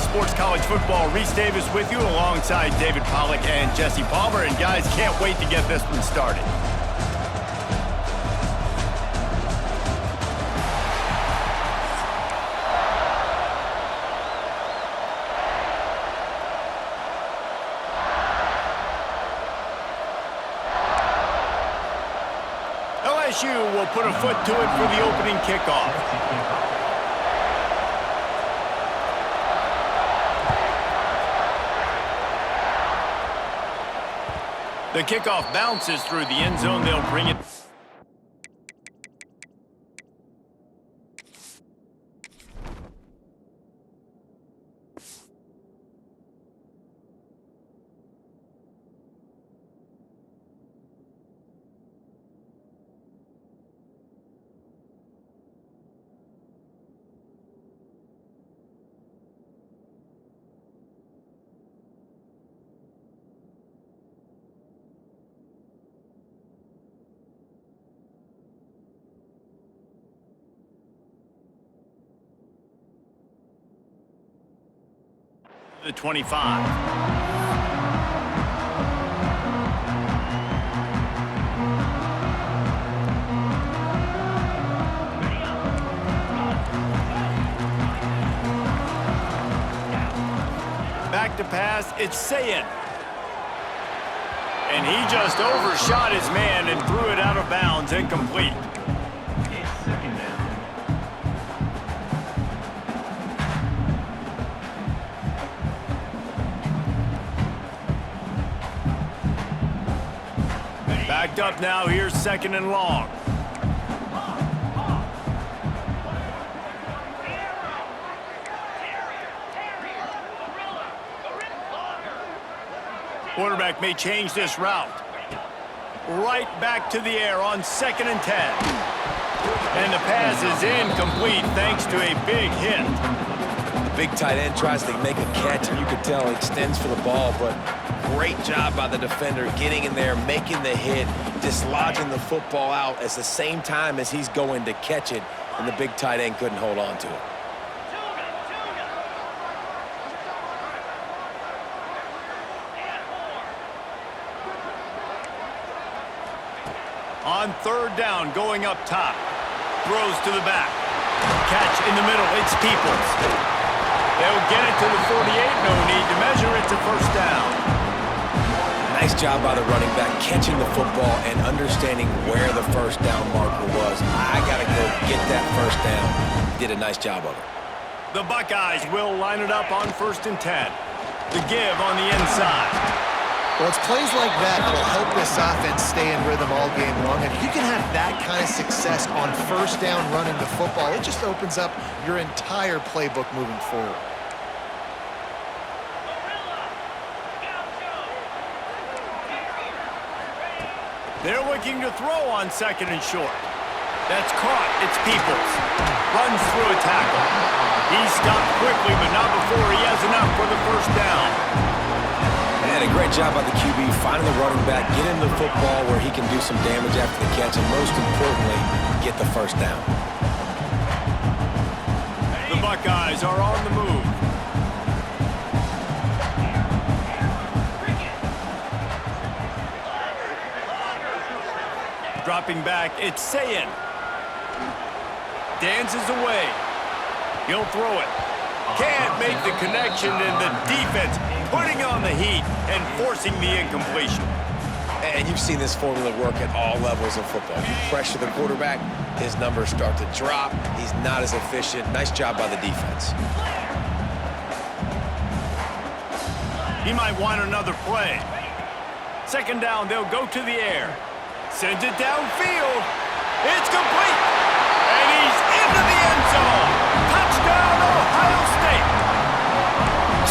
Sports College Football. Reese Davis with you alongside David Pollack and Jesse Palmer. And guys, can't wait to get this one started. LSU will put a foot to it for the opening kickoff. The kickoff bounces through the end zone. They'll bring it. The 25. Back to pass, it's Sayin. And he just overshot his man and threw it out of bounds, incomplete. Backed up now, here's second and long. Quarterback may change this route. Right back to the air on 2nd and 10. And the pass is incomplete thanks to a big hit. The big tight end tries to make a catch, and you could tell he extends for the ball, but great job by the defender getting in there, making the hit, dislodging the football out at the same time as he's going to catch it, and the big tight end couldn't hold on to it. On 3rd down, going up top. Throws to the back. Catch in the middle, it's Peoples. They'll get it to the 48, no need to measure, it's a first down. Nice job by the running back, catching the football and understanding where the first down marker was. I got to go get that first down. Did a nice job of it. The Buckeyes will line it up on 1st and 10. The give on the inside. Well, it's plays like that that will help this offense stay in rhythm all game long. If you can have that kind of success on 1st down running the football, it just opens up your entire playbook moving forward. They're looking to throw on 2nd and short. That's caught. It's Peoples. Runs through a tackle. He's stopped quickly, but not before he has enough for the first down. And a great job by the QB finding the running back, get him the football where he can do some damage after the catch, and most importantly, get the first down. The Buckeyes are on the move. Dropping back, it's Sayin. Dances away. He'll throw it. Can't make the connection, and the defense putting on the heat and forcing the incompletion. And you've seen this formula work at all levels of football. You pressure the quarterback, his numbers start to drop. He's not as efficient. Nice job by the defense. He might want another play. 2nd down, they'll go to the air. Sends it downfield. It's complete. And he's into the end zone. Touchdown, Ohio State.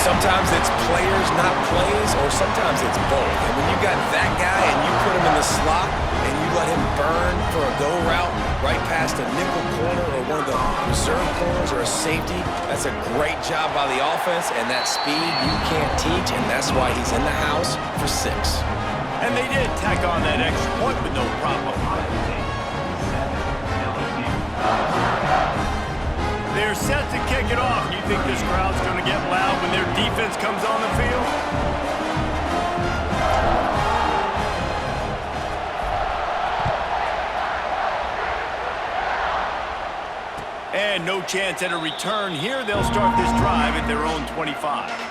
Sometimes it's players, not plays, or sometimes it's both. And when you got that guy and you put him in the slot and you let him burn for a go route right past a nickel corner or one of the reserve corners or a safety, that's a great job by the offense, and that speed you can't teach, and that's why he's in the house for 6. And they did tack on that extra point with no problem. They're set to kick it off. You think this crowd's going to get loud when defense comes on the field. And no chance at a return here. They'll start this drive at their own 25.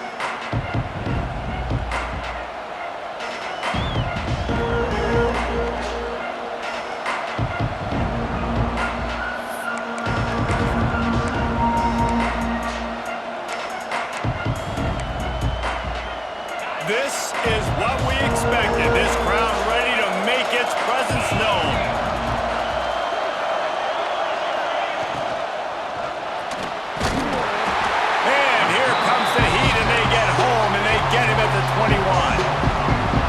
This is what we expected. This crowd ready to make its presence known. And here comes the heat, and they get home, and they get him at the 21.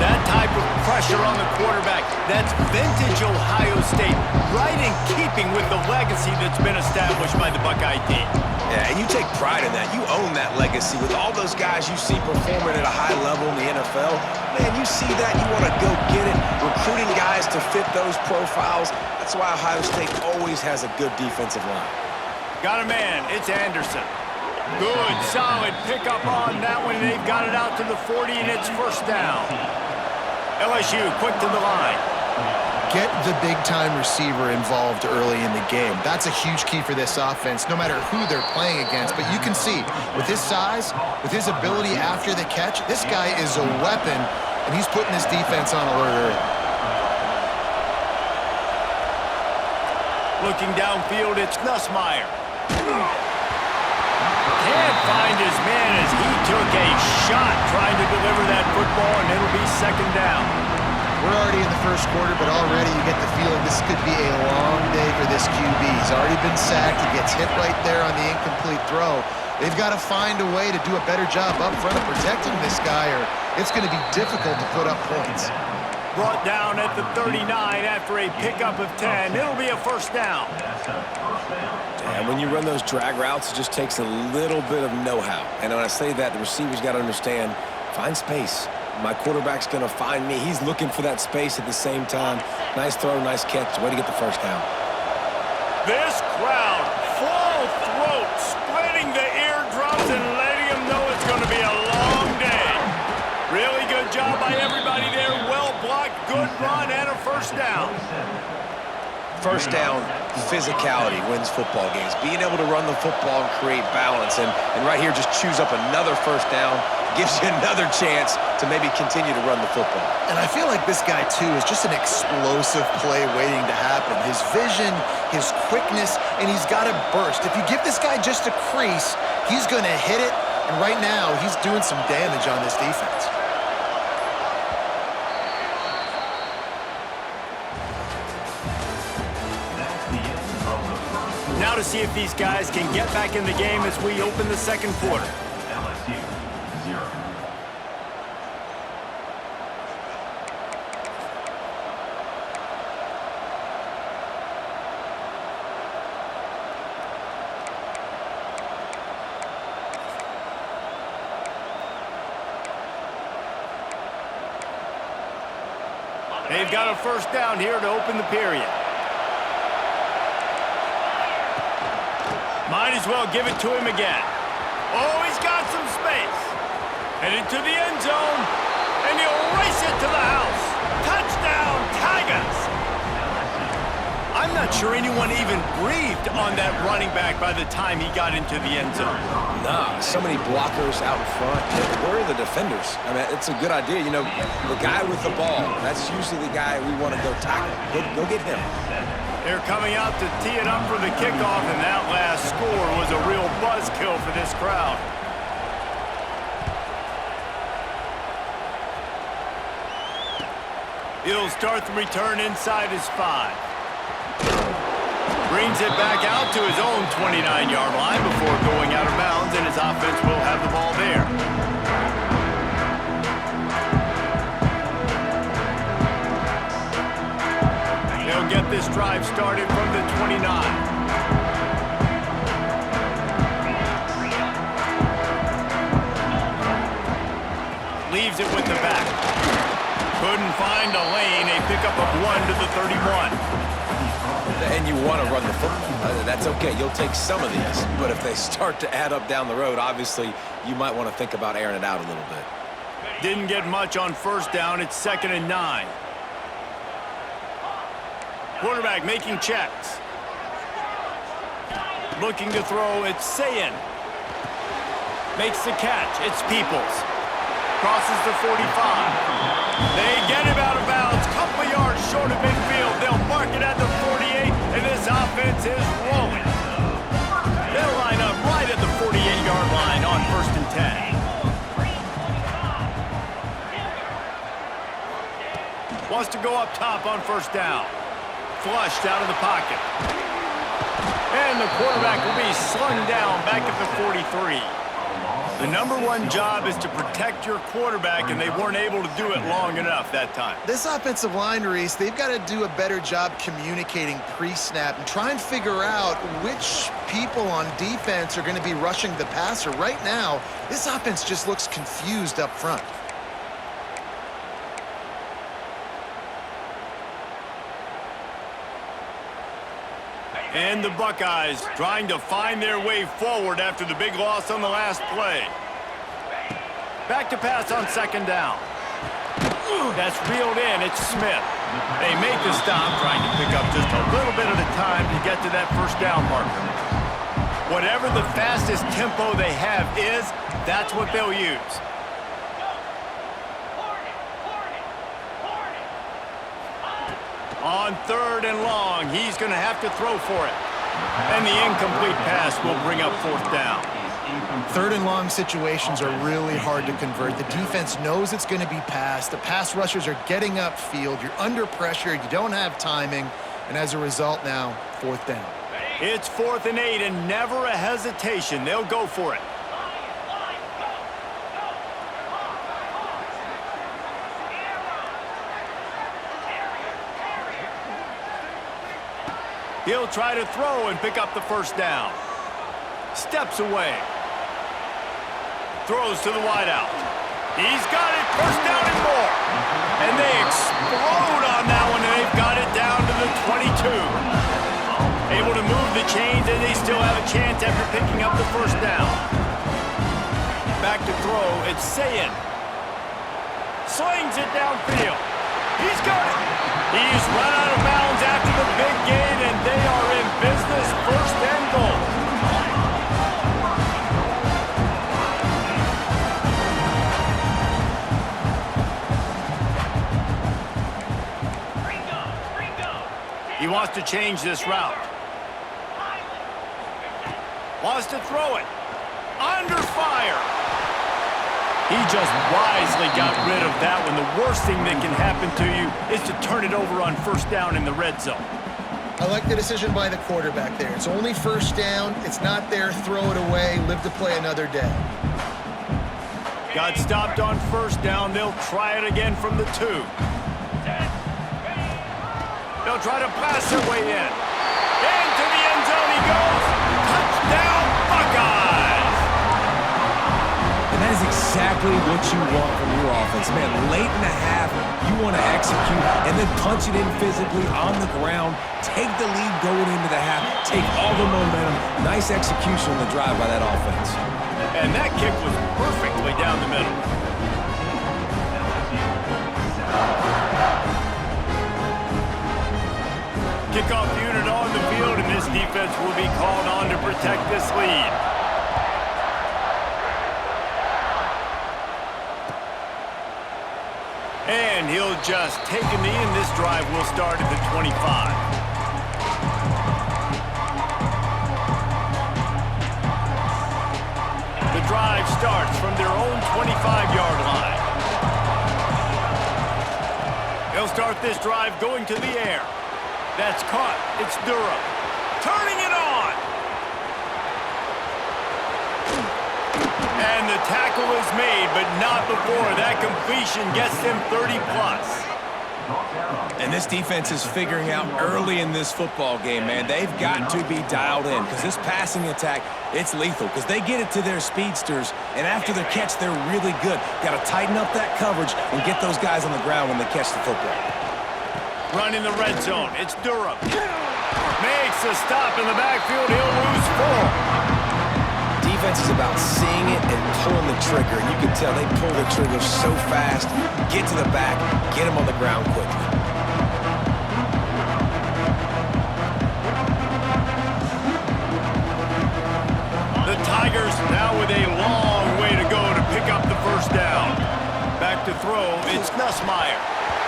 That type of pressure on the quarterback, that's vintage Ohio State, right in keeping with the legacy that's been established by the Buckeye team. Yeah, and you take pride in that. You own that legacy with all those guys you see performing at a high level in the NFL. Man, you see that, you want to go get it. Recruiting guys to fit those profiles. That's why Ohio State always has a good defensive line. Got a man. It's Anderson. Good, solid pickup on that one. They've got it out to the 40, and it's first down. LSU quick to the line. Get the big-time receiver involved early in the game. That's a huge key for this offense, no matter who they're playing against. But you can see, with his size, with his ability after the catch, this guy is a weapon, and he's putting his defense on alert early. Looking downfield, it's Nussmeier. Can't find his man as he took a shot trying to deliver that football, and it'll be second down. We're already in the first quarter, but already you get the feeling this could be a long day for this QB. He's already been sacked. He gets hit right there on the incomplete throw. They've got to find a way to do a better job up front of protecting this guy, or it's going to be difficult to put up points. Brought down at the 39 after a pickup of 10. It'll be a first down. And when you run those drag routes, it just takes a little bit of know-how. And when I say that, the receiver's got to understand, find space. My quarterback's going to find me. He's looking for that space at the same time. Nice throw, nice catch. Way to get the first down. This crowd, full throat, splitting the eardrums and letting them know it's going to be a long day. Really good job by everybody there. Well blocked, good run, and a first down. First down, physicality wins football games. Being able to run the football and create balance. And right here, just choose up another first down. Gives you another chance to maybe continue to run the football. And I feel like this guy, too, is just an explosive play waiting to happen. His vision, his quickness, and he's got to burst. If you give this guy just a crease, he's going to hit it. And right now, he's doing some damage on this defense. Now to see if these guys can get back in the game as we open the second quarter. LSU 0. They've got a first down here to open the period. Might as well give it to him again. Oh, he's got some space. Headed to the end zone, and he'll race it to the house. Touchdown, Tigers! I'm not sure anyone even breathed on that running back by the time he got into the end zone. Nah, so many blockers out in front. Where are the defenders? I mean, it's a good idea. You know, the guy with the ball, that's usually the guy we want to go tackle. Go get him. They're coming out to tee it up for the kickoff, and that last score was a real buzzkill for this crowd. He'll start the return inside his 5. Brings it back out to his own 29-yard line before going out of bounds, and his offense will have the ball there. They'll get this drive started from the 29. Leaves it with the back. Couldn't find a lane. A pickup of 1 to the 31. And you want to run the football. That's okay. You'll take some of these. But if they start to add up down the road, obviously, you might want to think about airing it out a little bit. Didn't get much on first down. It's 2nd and 9. Quarterback making checks. Looking to throw. It's Sayin. Makes the catch. It's Peoples. Crosses the 45. They get him out of bounds. Couple yards short of midfield. They'll mark it at the 48, and this offense is rolling. They'll line up right at the 48-yard line on 1st and 10. Wants to go up top on 1st down. Flushed out of the pocket. And the quarterback will be slung down back at the 43. The #1 job is to protect your quarterback, and they weren't able to do it long enough that time. This offensive line, Reese, they've got to do a better job communicating pre-snap and try and figure out which people on defense are going to be rushing the passer. Right now, this offense just looks confused up front. And the Buckeyes trying to find their way forward after the big loss on the last play. Back to pass on 2nd down. That's reeled in. It's Smith. They make the stop, trying to pick up just a little bit at a time to get to that 1st down marker. Whatever the fastest tempo they have is, that's what they'll use. On 3rd and long, he's going to have to throw for it. And the incomplete pass will bring up 4th down. 3rd and long situations are really hard to convert. The defense knows it's going to be passed. The pass rushers are getting upfield. You're under pressure. You don't have timing. And as a result now, 4th down. It's 4th and 8 and never a hesitation. They'll go for it. He'll try to throw and pick up the 1st down. Steps away. Throws to the wideout. He's got it. 1st down and more. And they explode on that one, and they've got it down to the 22. Able to move the chains, and they still have a chance after picking up the 1st down. Back to throw. It's Sayin. Slings it downfield. He's got it. He's run out of bounds after the big gain, and they are in business. 1st and goal. He wants to change this route. Wants to throw it. Under fire. He just wisely got rid of that one. The worst thing that can happen to you is to turn it over on 1st down in the red zone. I like the decision by the quarterback there. It's only 1st down. It's not there. Throw it away. Live to play another day. Got stopped on 1st down. They'll try it again from the 2. They'll try to pass their way in. Into the end zone he goes. Touchdown, Buckeyes! And that is exactly what you want from your offense. Man, late in the half, you want to execute and then punch it in physically on the ground, take the lead going into the half, take all the momentum. Nice execution on the drive by that offense. And that kick was perfectly down the middle. Kickoff unit on the field, and this defense will be called on to protect this lead. And he'll just take a knee, and this drive will start at the 25. The drive starts from their own 25-yard line. They'll start this drive going to the air. That's caught. It's Durham. Turning it on. And the tackle is made, but not before that completion gets them 30-plus. And this defense is figuring out early in this football game, man. They've got to be dialed in because this passing attack, it's lethal because they get it to their speedsters, and after their catch, they're really good. Got to tighten up that coverage and get those guys on the ground when they catch the football. Run in the red zone. It's Durham. Makes a stop in the backfield. He'll lose 4. Defense is about seeing it and pulling the trigger. And you can tell they pull the trigger so fast. Get to the back, get him on the ground quickly. The Tigers now with a long way to go to pick up the first down. Back to throw, it's Nussmeier.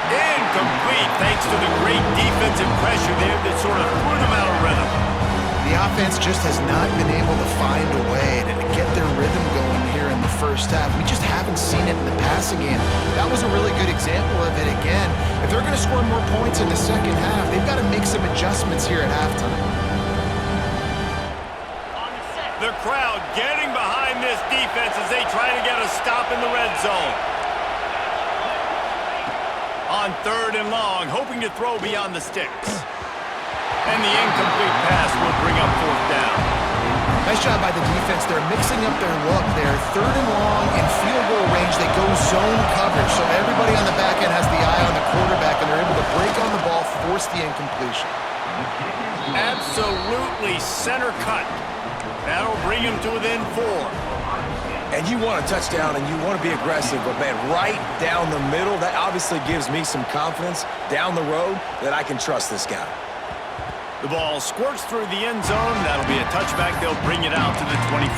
Incomplete thanks to the great defensive pressure there that sort of threw them out of rhythm. The offense just has not been able to find a way to get their rhythm going here in the first half. We just haven't seen it in the passing game. That was a really good example of it again. If they're going to score more points in the second half, they've got to make some adjustments here at halftime. The crowd getting behind this defense as they try to get a stop in the red zone. On 3rd and long, hoping to throw beyond the sticks. And the incomplete pass will bring up 4th down. Nice job by the defense. They're mixing up their look there. 3rd and long in field goal range. They go zone coverage. So everybody on the back end has the eye on the quarterback, and they're able to break on the ball, force the incompletion. Absolutely center cut. That'll bring him to within 4. And you want a touchdown and you want to be aggressive, but man, right down the middle, that obviously gives me some confidence down the road that I can trust this guy. The ball squirts through the end zone. That'll be a touchback. They'll bring it out to the 25.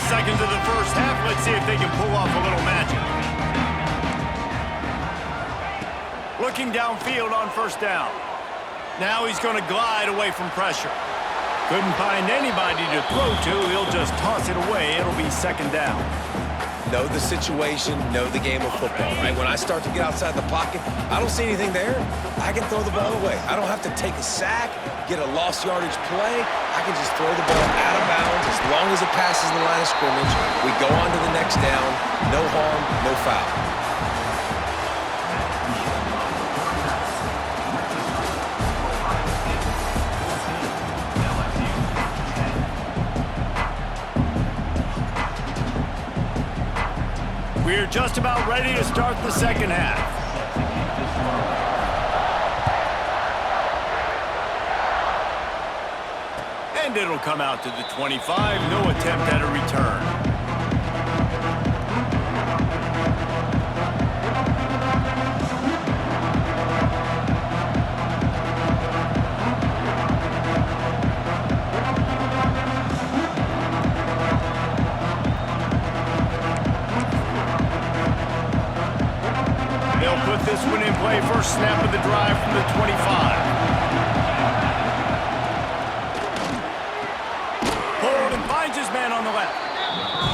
Seconds of the first half. Let's see if they can pull off a little magic. Looking downfield on 1st down. Now he's going to glide away from pressure. Couldn't find anybody to throw to. He'll just toss it away. It'll be 2nd down. Know the situation, know the game of football, right? When I start to get outside the pocket, I don't see anything there. I can throw the ball away. I don't have to take a sack, get a lost yardage play. I can just throw the ball out of bounds as long as it passes the line of scrimmage. We go on to the next down. No harm, no foul. We're just about ready to start the second half. And it'll come out to the 25. No attempt at a return. They'll put this one in play. First snap of the drive from the 25. Hold and finds his man on the left.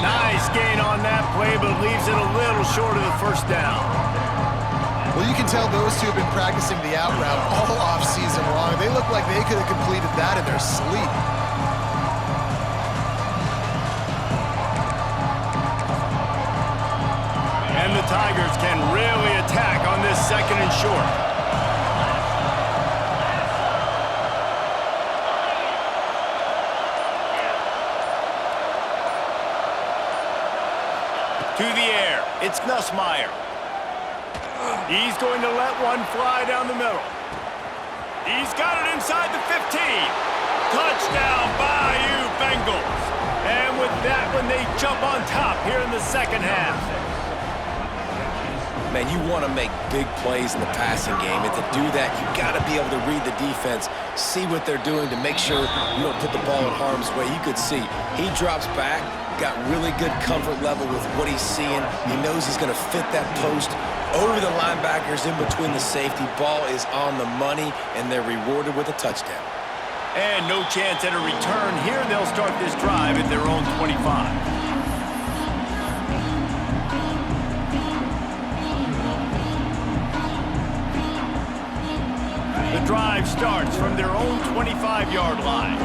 Nice gain on that play, but leaves it a little short of the first down. Well, you can tell those two have been practicing the out route all off-season long. They look like they could have completed that in their sleep. And the Tigers can really attack on this 2nd and short. To the air, it's Nussmeier. He's going to let one fly down the middle. He's got it inside the 15. Touchdown, Bayou Bengals. And with that one, they jump on top here in the second half. Man, you want to make big plays in the passing game, and to do that, you got to be able to read the defense, see what they're doing to make sure you don't put the ball in harm's way. You could see he drops back, got really good comfort level with what he's seeing. He knows he's going to fit that post over the linebackers in between the safety. Ball is on the money, and they're rewarded with a touchdown. And no chance at a return here. They'll start this drive at their own 25. The drive starts from their own 25-yard line.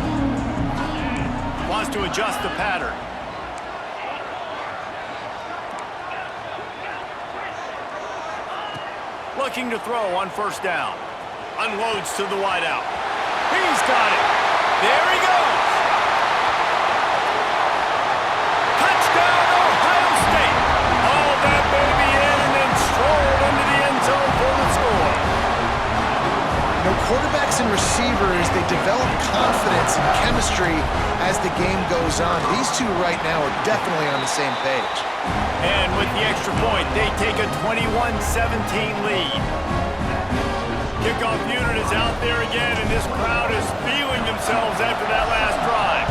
Wants to adjust the pattern. Looking to throw on 1st down. Unloads to the wideout. He's got it. There he goes. and receivers, they develop confidence and chemistry as the game goes on. These two right now are definitely on the same page. And with the extra point, they take a 21-17 lead. Kickoff unit is out there again, and this crowd is feeling themselves after that last drive.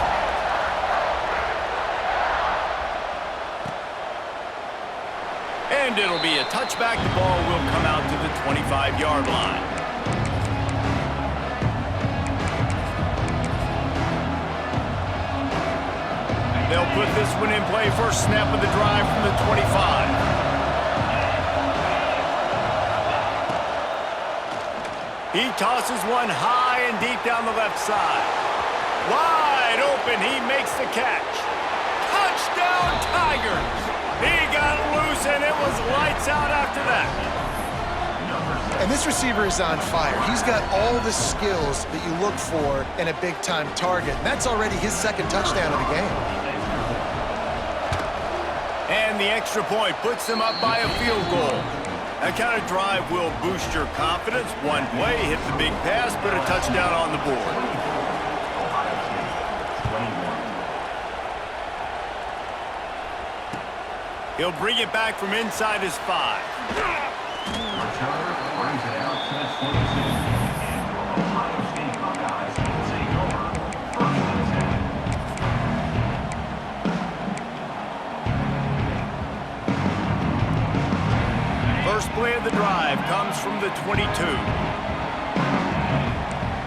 And it'll be a touchback. The ball will come out to the 25-yard line. They'll put this one in play. First snap of the drive from the 25. He tosses one high and deep down the left side. Wide open, he makes the catch. Touchdown, Tigers! He got loose, and it was lights out after that. And this receiver is on fire. He's got all the skills that you look for in a big-time target. And that's already his second touchdown of the game. And the extra point puts them up by a field goal. That kind of drive will boost your confidence. One play, hit the big pass, put a touchdown on the board. He'll bring it back from inside his 5. Returner brings it out to the 22. And your Ohio State Buckeyes take over. First and 10. First play of the drive comes from the 22.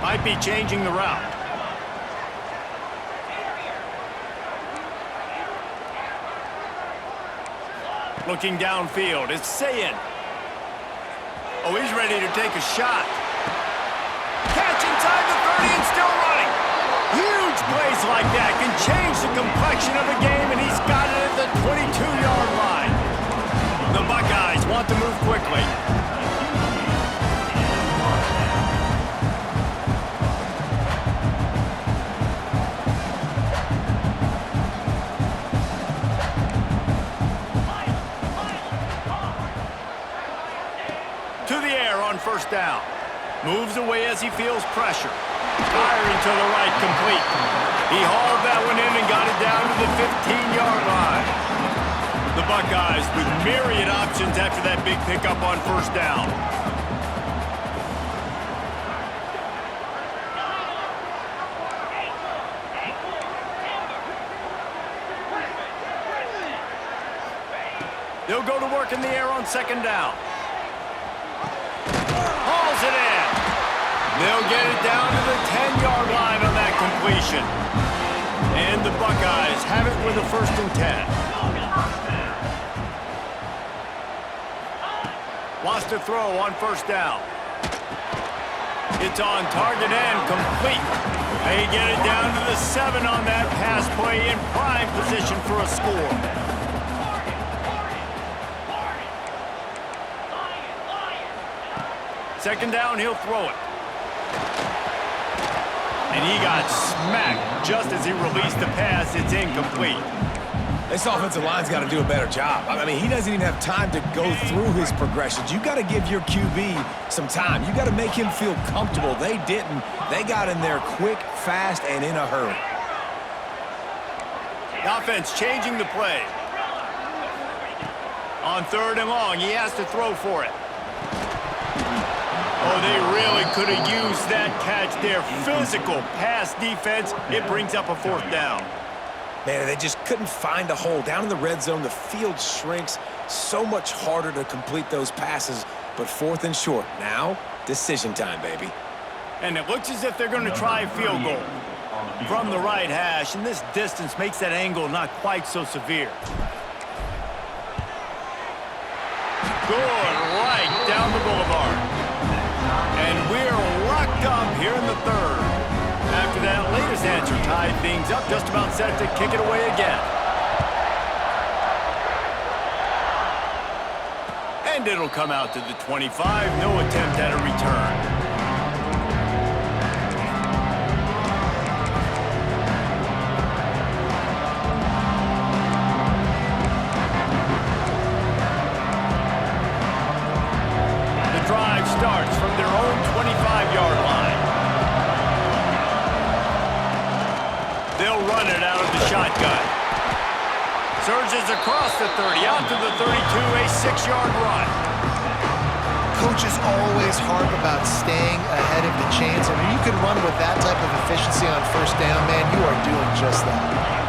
Might be changing the route. Looking downfield, it's Sayin. Oh, he's ready to take a shot. Catch inside the 30 and still running. Huge plays like that can change the complexion of a game, and he's got it at the 22-yard line. The Buckeyes want to move quickly. First down. Moves away as he feels pressure. Firing to the right, complete. He hauled that one in and got it down to the 15-yard line. The Buckeyes with myriad options after that big pickup on first down. They'll go to work in the air on second down. Hauls it in. They'll get it down to the 10-yard line on that completion. And the Buckeyes have it with a first and 10. Wants to throw on first down. It's on target and complete. They get it down to the 7 on that pass play in prime position for a score. Second down, he'll throw it. And he got smacked just as he released the pass. It's incomplete. This offensive line's got to do a better job. I mean, he doesn't even have time to go through his progressions. You got to give your QB some time. You got to make him feel comfortable. They didn't. They got in there quick, fast, and in a hurry. The offense changing the play. On third and long, he has to throw for it. Oh, they really could have used that catch there. Physical pass defense. It brings up a fourth down. Man, they just couldn't find a hole. Down in the red zone, the field shrinks. So much harder to complete those passes, but fourth and short. Now, decision time, baby. And it looks as if they're going to try a field goal from the right hash, and this distance makes that angle not quite so severe. Good right down the boulevard. And we're locked up here in the third. After that latest answer tied things up, just about set to kick it away again. And it'll come out to the 25. No attempt at a return. Starts from their own 25-yard line. run it out of the shotgun. Surges across the 30, out to the 32, a 6-yard run. Coaches always harp about staying ahead of the chains, and when you can run with that type of efficiency on first down, man, you are doing just that.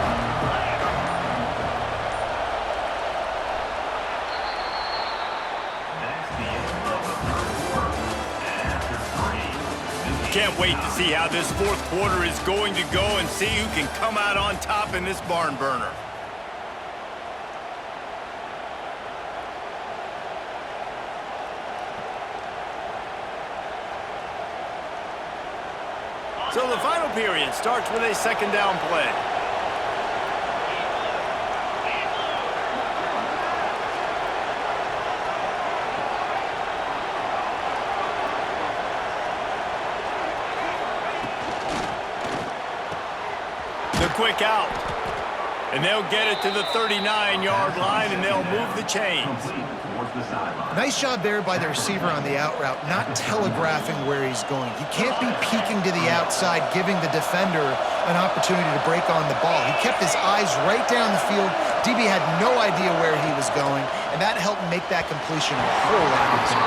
Can't wait to see how this fourth quarter is going to go and see who can come out on top in this barn burner. So the final period starts with a second down play. The quick out. And they'll get it to the 39-yard line, and they'll move the chains. Nice job there by the receiver on the out route, not telegraphing where he's going. He can't be peeking to the outside, giving the defender an opportunity to break on the ball. He kept his eyes right down the field. DB had no idea where he was going, and that helped make that completion a whole lot easier.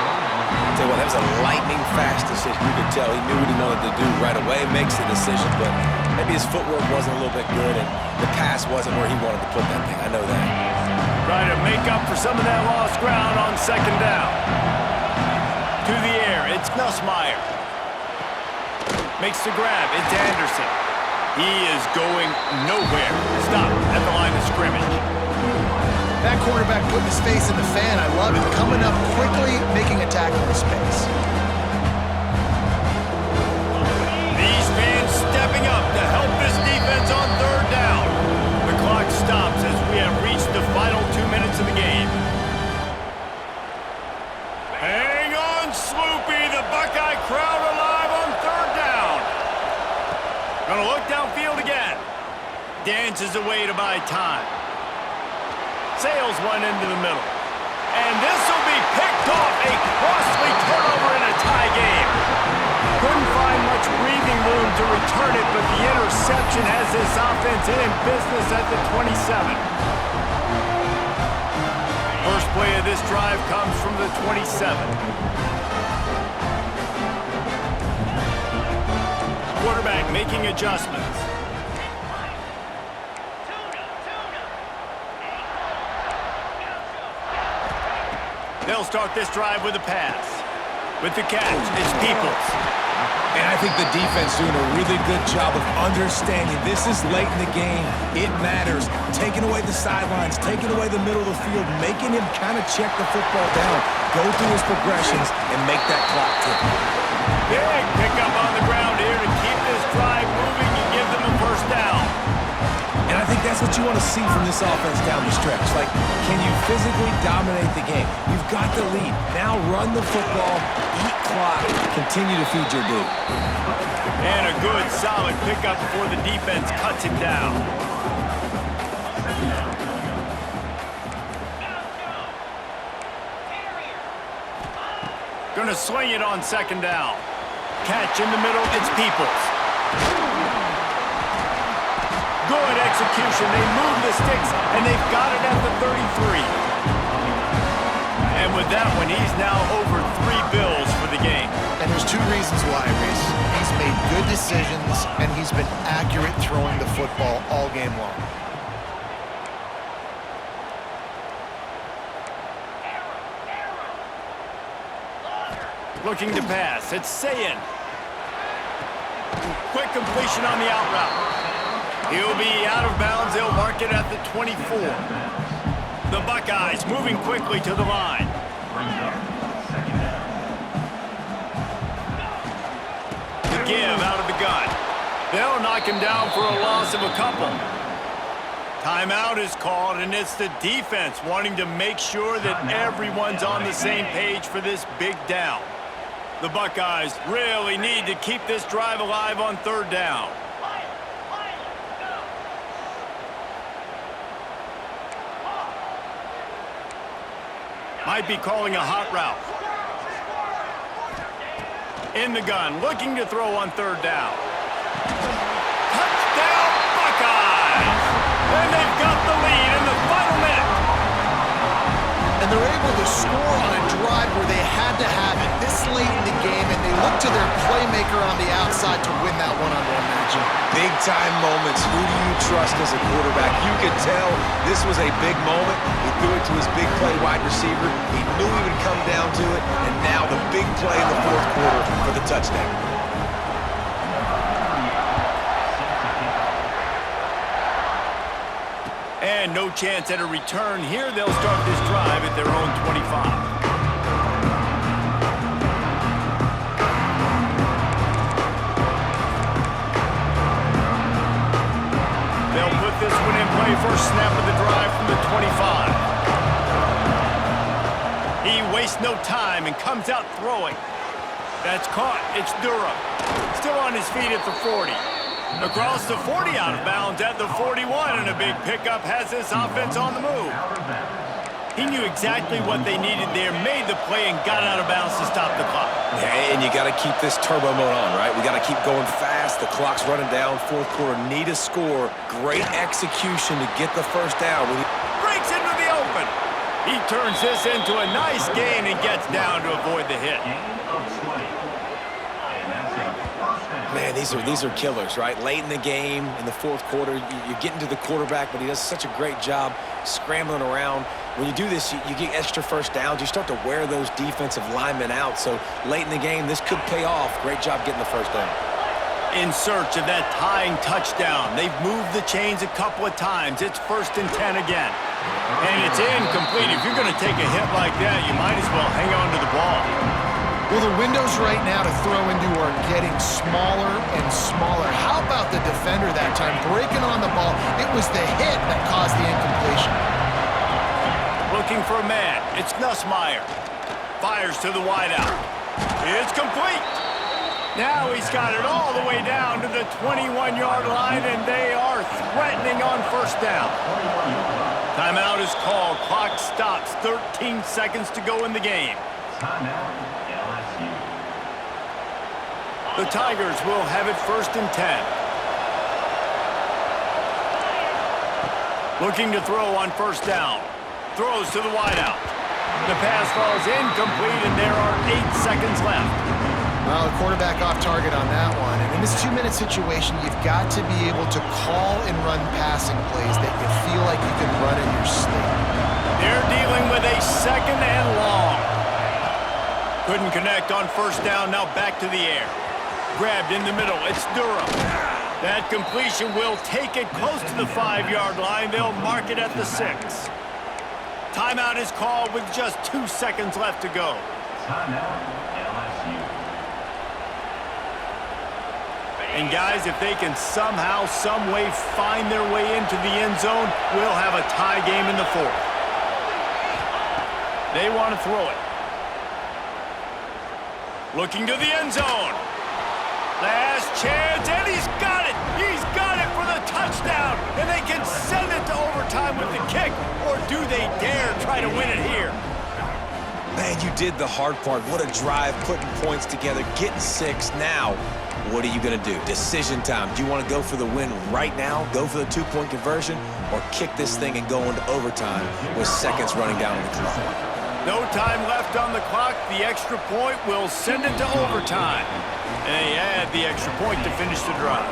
Tell you what, that was a lightning-fast decision. You could tell he knew what he wanted to do right away, makes the decision, but maybe his footwork wasn't a little bit good, and the pass wasn't where he wanted to put that thing. I know that. Trying to make up for some of that lost ground on second down. To the air, it's Nussmeier. Makes the grab, it's Anderson. He is going nowhere. Stop at the line of scrimmage. That quarterback putting his face in the fan, I love it. Coming up quickly, making a tackle in space. These fans stepping up to help this defense on third down. The clock stops as we have reached the final 2 minutes of the game. Hang on, Sloopy. The Buckeye crowd alive on third down. Gonna look downfield again. Dances away to buy time. Sails one into the middle. And this will be picked off. A costly turnover in a tie game. Couldn't find much breathing room to return it, but the interception has this offense in business at the 27. First play of this drive comes from the 27. Quarterback making adjustments. They'll start this drive with a pass. With the catch, it's Peoples. And I think the defense doing a really good job of understanding this is late in the game. It matters. Taking away the sidelines, taking away the middle of the field, making him kind of check the football down, go through his progressions, and make that clock tick. Big pickup on the ground here to keep this drive moving and give them a first down. And I think that's what you want to see from this offense down the stretch. Like, can you physically dominate the game? You've got the lead. Now run the football, eat clock, continue to feed your dude. And a good, solid pickup before the defense cuts him down. Gonna swing it on second down. Catch in the middle, it's Peoples. Good execution. They move the sticks, and they've got it at the 33. And with that one, he's now over 3 bills for the game. And there's 2 reasons why, Reese. He's made good decisions, and he's been accurate throwing the football all game long. Looking to pass. It's Sayin. Quick completion on the out route. He'll be out of bounds. They'll mark it at the 24. The Buckeyes moving quickly to the line. The give out of the gun. They'll knock him down for a loss of a couple. Timeout is called, and it's the defense wanting to make sure that everyone's on the same page for this big down. The Buckeyes really need to keep this drive alive on third down. Might be calling a hot route. In the gun, looking to throw on third down. Touchdown, Buckeyes! they're able to score on a drive where they had to have it this late in the game, and they look to their playmaker on the outside to win that one-on-one matchup. Big-time moments. Who do you trust as a quarterback? You could tell this was a big moment. He threw it to his big play wide receiver. He knew he would come down to it, and now the big play in the fourth quarter for the touchdown. And no chance at a return here. They'll start this drive at their own 25. They'll put this one in play. First snap of the drive from the 25. He wastes no time and comes out throwing. That's caught. It's Durham. Still on his feet at the 40. Across the 40, out of bounds at the 41, and a big pickup has this offense on the move. He knew exactly what they needed there, made the play, and got out of bounds to stop the clock. Yeah, and you got to keep this turbo mode on, right? We got to keep going fast. The clock's running down. Fourth quarter, need a score. Great execution to get the first down. Breaks into the open. He turns this into a nice gain and gets down to avoid the hit. Man, these are killers, right? Late in the game, in the fourth quarter, you're getting to the quarterback, but he does such a great job scrambling around. When you do this, you get extra first downs. You start to wear those defensive linemen out. So late in the game, this could pay off. Great job getting the first down. In search of that tying touchdown. They've moved the chains a couple of times. It's 1st and 10 again. And it's incomplete. If you're going to take a hit like that, you might as well hang on to the ball. Well, the windows right now to throw into are getting smaller and smaller. How about the defender that time breaking on the ball? It was the hit that caused the incompletion. Looking for a man. It's Nussmeier. Fires to the wideout. It's complete. Now he's got it all the way down to the 21-yard line, and they are threatening on first down. Timeout is called. Clock stops. 13 seconds to go in the game. The Tigers will have it 1st and 10. Looking to throw on first down. Throws to the wideout. The pass falls incomplete, and there are 8 seconds left. Well, the quarterback off target on that one. And in this 2-minute situation, you've got to be able to call and run passing plays that you feel like you can run in your sleep. They're dealing with a 2nd and long. Couldn't connect on first down. Now back to the air. Grabbed in the middle. It's Durham. That completion will take it close to the 5-yard line. They'll mark it at the 6. Timeout is called with just 2 seconds left to go. And guys, if they can somehow, some way find their way into the end zone, we'll have a tie game in the 4th. They want to throw it. Looking to the end zone. Last chance, and he's got it! He's got it for the touchdown! And they can send it to overtime with the kick, or do they dare try to win it here? Man, you did the hard part. What a drive, putting points together, getting 6. Now, what are you going to do? Decision time. Do you want to go for the win right now, go for the 2-point conversion, or kick this thing and go into overtime with seconds running down on the clock? No time left on the clock. The extra point will send it to overtime. And they add the extra point to finish the drive.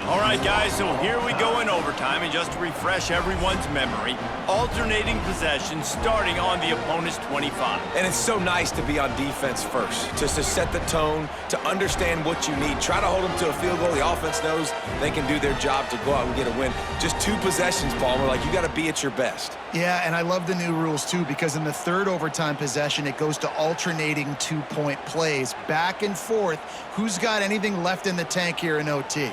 All right, guys, so here we go in overtime. And just to refresh everyone's memory, alternating possession starting on the opponent's 25. And it's so nice to be on defense first, just to set the tone, to understand what you need. Try to hold them to a field goal. The offense knows they can do their job to go out and get a win. Just 2 possessions, Palmer. Like, you got to be at your best. Yeah, and I love the new rules, too, because in the 3rd overtime possession, it goes to alternating 2-point plays. Back and forth. Who's got anything left in the tank here in OT?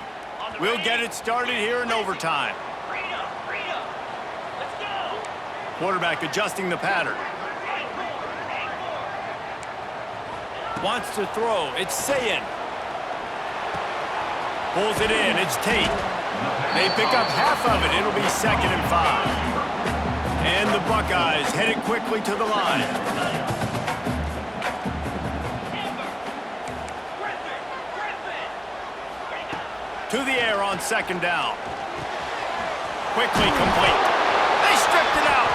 We'll get it started here in overtime. Quarterback adjusting the pattern. Wants to throw. It's Sayin. Pulls it in. It's Tate. They pick up half of it. It'll be 2nd and 5. And the Buckeyes headed quickly to the line. To the air on 2nd down. Quickly complete. They stripped it out.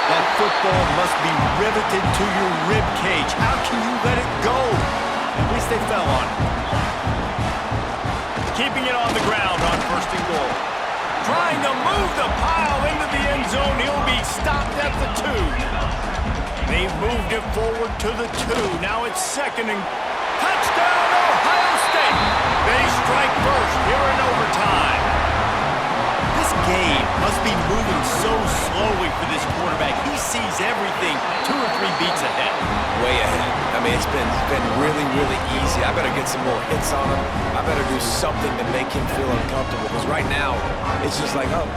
That football must be riveted to your rib cage. How can you let it go? At least they fell on it. Keeping it on the ground on 1st and goal. Trying to move the pile into the end zone. He'll be stopped at the 2. They've moved it forward to the 2. Now it's 2nd and touchdown, Ohio State. They strike first here in overtime. This game must be moving so slowly for this quarterback. He sees everything 2 or 3 beats ahead. Way ahead. I mean, it's been really, really easy. I better get some more hits on him. I better do something to make him feel uncomfortable. Because right now, it's just like, oh,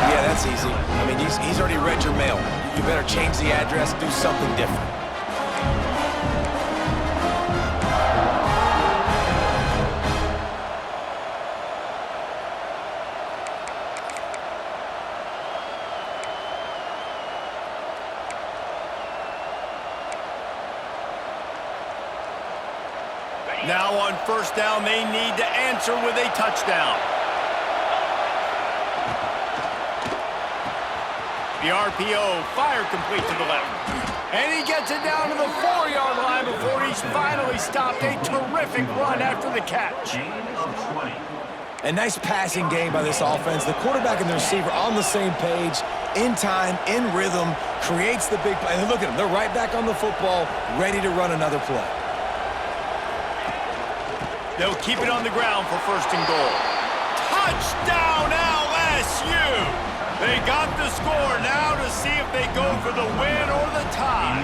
yeah, that's easy. I mean, he's already read your mail. You better change the address, do something different. Now on 1st down, they need to answer with a touchdown. The RPO, fire complete to the left. And he gets it down to the 4-yard line before he's finally stopped. A terrific run after the catch. A nice passing game by this offense. The quarterback and the receiver on the same page, in time, in rhythm, creates the big play. And look at them. They're right back on the football, ready to run another play. They'll keep it on the ground for 1st and goal. Touchdown, LSU! They got the score now to see if they go for the win or the tie.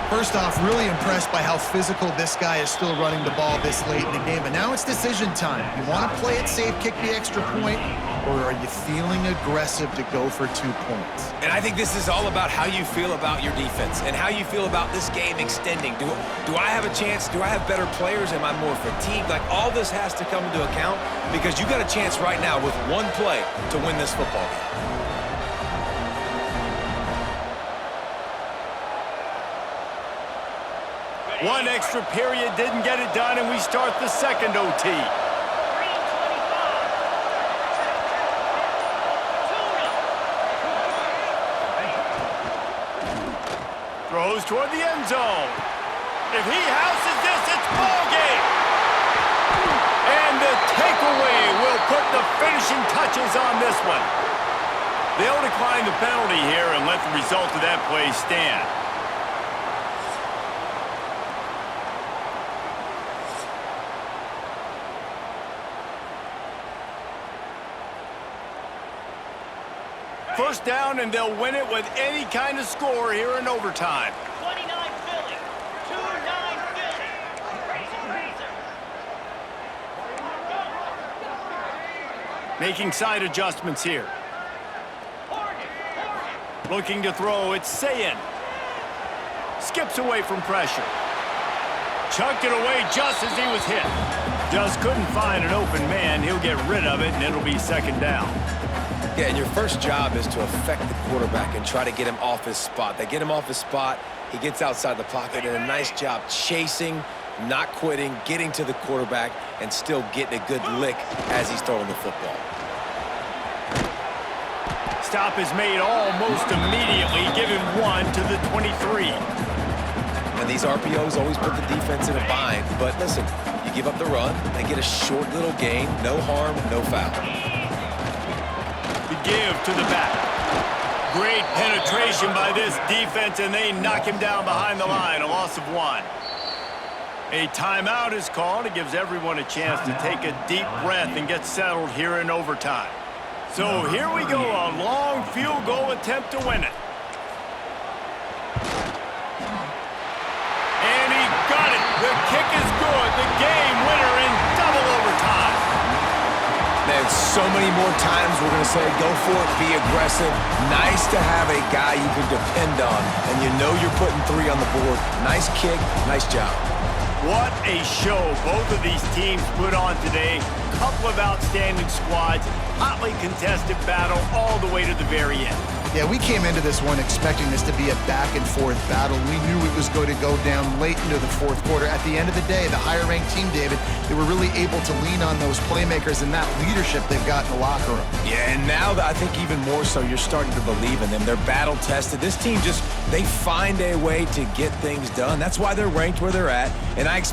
First off, really impressed by how physical this guy is still running the ball this late in the game. But now it's decision time. You want to play it safe, kick the extra point, or are you feeling aggressive to go for 2 points? And I think this is all about how you feel about your defense and how you feel about this game extending. Do I have a chance? Do I have better players? Am I more fatigued? Like, all this has to come into account because you got a chance right now with 1 play to win this football game. One extra period didn't get it done, and we start the 2nd OT. Throws toward the end zone. If he houses this, it's ball game. And the takeaway will put the finishing touches on this one. They'll decline the penalty here and let the result of that play stand. First down, and they'll win it with any kind of score here in overtime. 29 Philly. 2-9 Philly. Making side adjustments here. Looking to throw, it's Sayin. Skips away from pressure. Chucked it away just as he was hit. Just couldn't find an open man. He'll get rid of it, and it'll be 2nd down. Yeah, and your first job is to affect the quarterback and try to get him off his spot. They get him off his spot, he gets outside the pocket, and a nice job chasing, not quitting, getting to the quarterback, and still getting a good lick as he's throwing the football. Stop is made almost immediately, giving 1 to the 23. And these RPOs always put the defense in a bind, but listen, you give up the run, they get a short little gain, no harm, no foul. Give to the back. Great penetration by this defense, and they knock him down behind the line. A loss of 1. A timeout is called. It gives everyone a chance to take a deep breath and get settled here in overtime. So here we go, a long field goal attempt to win it. And he got it. The kick is good. The game winner in double overtime. Man, so many more times we're going to say, go for it, be aggressive. Nice to have a guy you can depend on, and you know you're putting 3 on the board. Nice kick, nice job. What a show both of these teams put on today. Couple of outstanding squads, hotly contested battle all the way to the very end. Yeah, we came into this one expecting this to be a back-and-forth battle. We knew it was going to go down late into the fourth quarter. At the end of the day, the higher-ranked team, David, they were really able to lean on those playmakers and that leadership they've got in the locker room. Yeah, and now I think even more so, you're starting to believe in them. They're battle-tested. This team they find a way to get things done. That's why they're ranked where they're at, and I expect